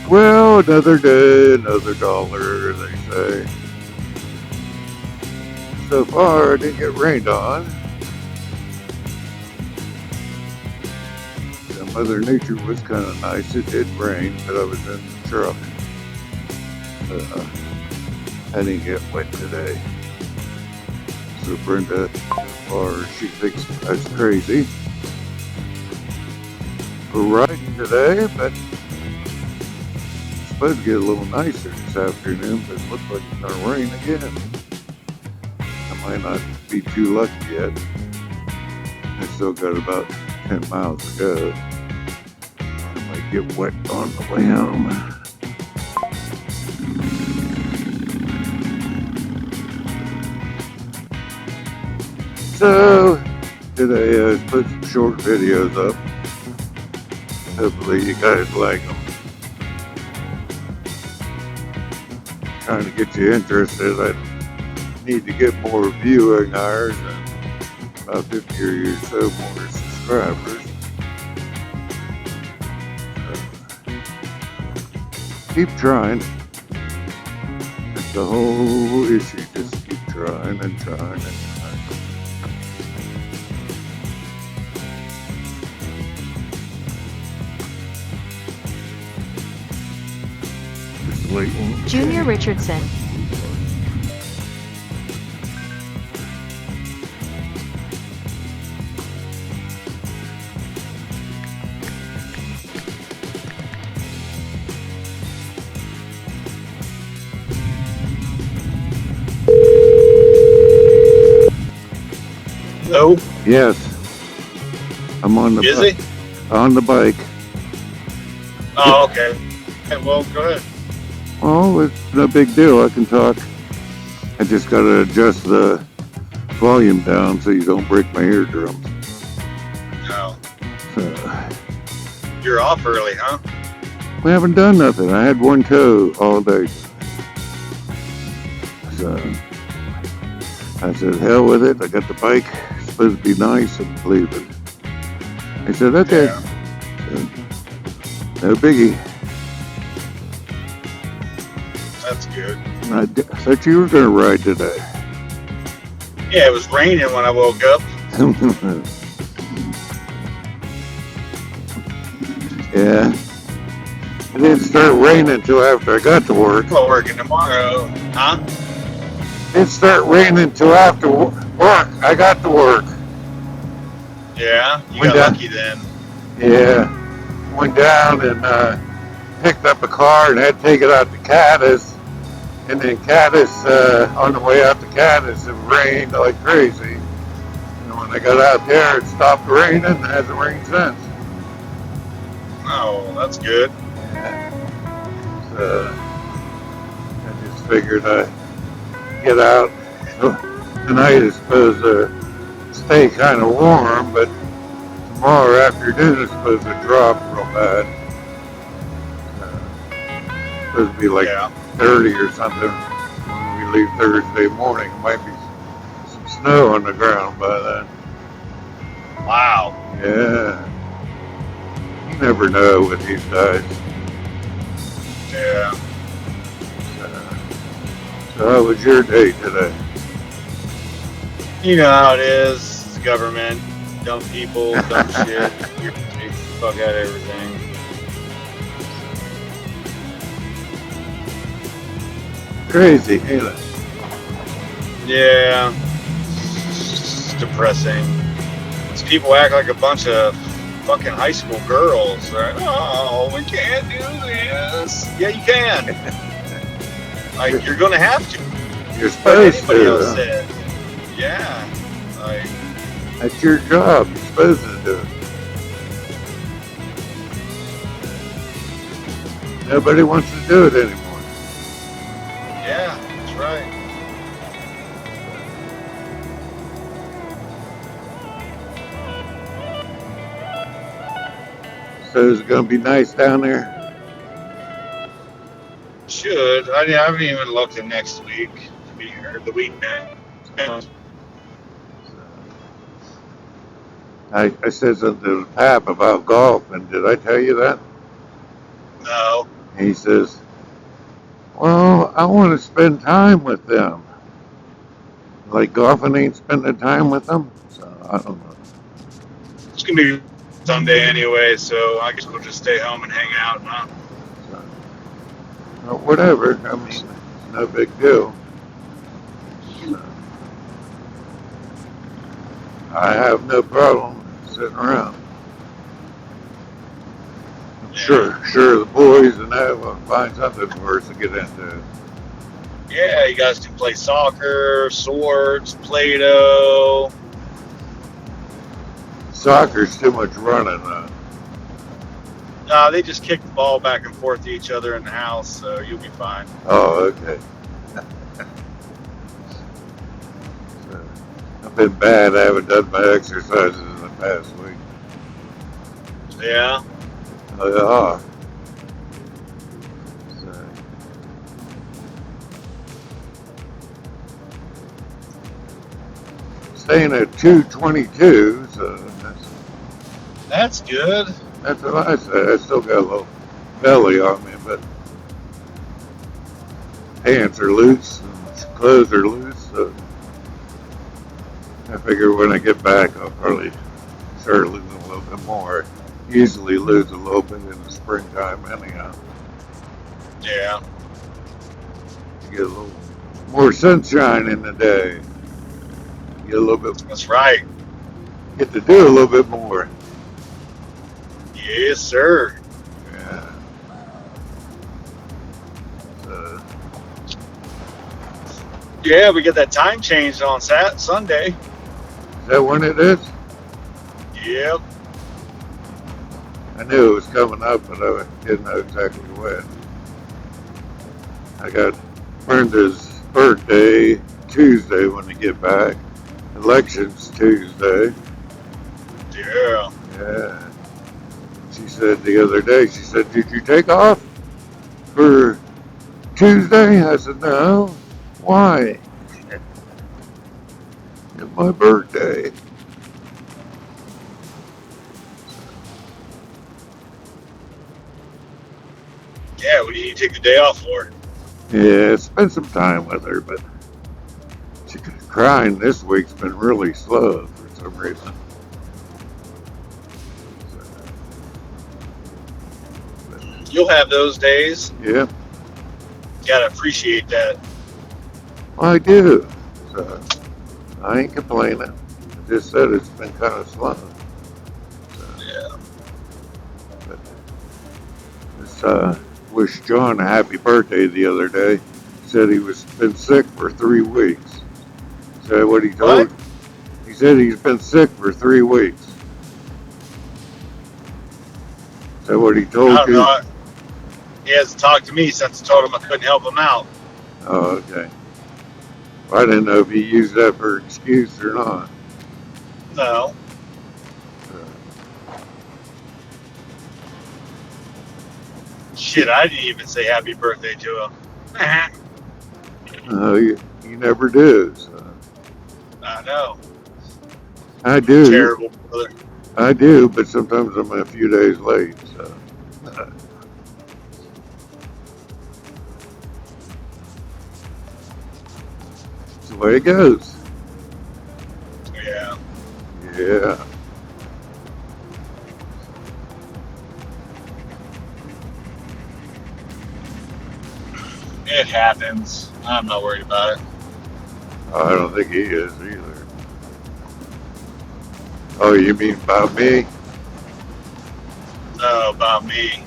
Well, another day, another dollar, they say. So far, I didn't get rained on. Mother Nature was kind of nice. It did rain, but I was in the truck. I didn't get wet today. So Brenda, or she thinks that's crazy. We're riding today, but it's supposed to get a little nicer this afternoon, but it looks like it's going to rain again. I might not be too lucky yet. I still got about 10 miles to go. I might get wet on the way home. So, today I put some short videos up. Hopefully you guys like them. Trying to get you interested. I need to get more viewing hours and about 50 or so more subscribers. Keep trying. It's the whole issue. Just keep trying and trying and trying. Just waiting. Junior Richardson. Hello? Yes. I'm on the Busy? on the bike. Oh, okay. Okay, well, go ahead. Oh, it's no big deal. I can talk. I just got to adjust the volume down so you don't break my eardrums. No. So, You're off early, huh? we haven't done nothing. I had one tow all day. So I said, hell with it. I got the bike. It's supposed to be nice and leaving. I said, okay. Yeah. So, no biggie. That's good. I thought you were going to ride today. Yeah, it was raining when I woke up. Yeah. It didn't start raining until after I got to work. Well, working tomorrow. Huh? It didn't start raining until after work. I got to work. Yeah? You Went got down. lucky then. Yeah. Went down and picked up a car and had to take it out to Caddis. And then Caddis, on the way out to Caddis, it rained like crazy. And when I got out there, it stopped raining and hasn't rained since. Oh, that's good. So I just figured I'd get out. Tonight is supposed to stay kind of warm, but tomorrow afternoon is supposed to drop real bad. Supposed to be like 30 or something when we leave Thursday morning. Might be some snow on the ground by then. Wow. Yeah. You never know with these guys. Yeah. So how was your day today? You know how it is. It's government. Dumb people, dumb shit. Irritates the fuck out of everything. Crazy, ain't it? Yeah. It's depressing. These people act like a bunch of fucking high school girls. Right? Oh, we can't do this. Yeah, you can. Like, you're gonna have to. You're Like supposed anybody to. else said. Yeah. Like, That's your job. You're supposed to do it. Nobody wants to do it anymore. yeah, that's right. So it's going to be nice down there. Should. I haven't even looked at next week. Or the week now. I said something to Pap about golf, and did I tell you that? No. He says, well, I want to spend time with them. Like golfing ain't spending time with them. So I don't know. It's gonna be Sunday anyway, so I guess we'll just stay home and hang out, huh? So, well, whatever. I mean, it's no big deal. So, I have no problem sitting around. I'm sure the boys and that will find something for us to get into. Yeah, you guys can play soccer, swords, Play-Doh. Soccer's too much running. They just kick the ball back and forth to each other in the house, so you'll be fine. Oh, okay. So, I've been bad. I haven't done my exercises in the past week. Yeah. So, staying at 222, so That's good. that's what I said. I still got a little belly on me, but pants are loose and clothes are loose, so I figure when I get back I'll probably start losing a little bit more. Usually lose a little bit in the springtime anyhow. Yeah. You get a little more sunshine in the day. Get a little bit. That's right. Get to do a little bit more. Yes, sir. Yeah. So, Yeah, we get that time changed on Sunday. is that when it is? Yep. I knew it was coming up, but I didn't know exactly when. I got Brenda's birthday Tuesday when we get back. Election's Tuesday. Yeah. Yeah. She said the other day, she said, did you take off for Tuesday? I said, no. Why? It's my birthday. Yeah, what do you take the day off for? Yeah, spent some time with her, but she crying this week's been really slow for some reason. You'll have those days. Yeah, You gotta appreciate that. I do. So I ain't complaining. I just said it's been kind of slow. So, Yeah. but just wish John a happy birthday the other day. Said he was been sick for 3 weeks. Said what he told. What? He said he's been sick for 3 weeks. Said what he I told don't you. know. He hasn't talked to me since I told him I couldn't help him out. Oh, okay. Well, I didn't know if he used that for excuse or not. No. Shit, I didn't even say happy birthday to him. You never do. So. I know. I do. Terrible brother. I do, but sometimes I'm a few days late. So. That's the way it goes. Yeah. Yeah. It happens. I'm not worried about it. I don't think he is either. Oh, you mean about me? No, about me.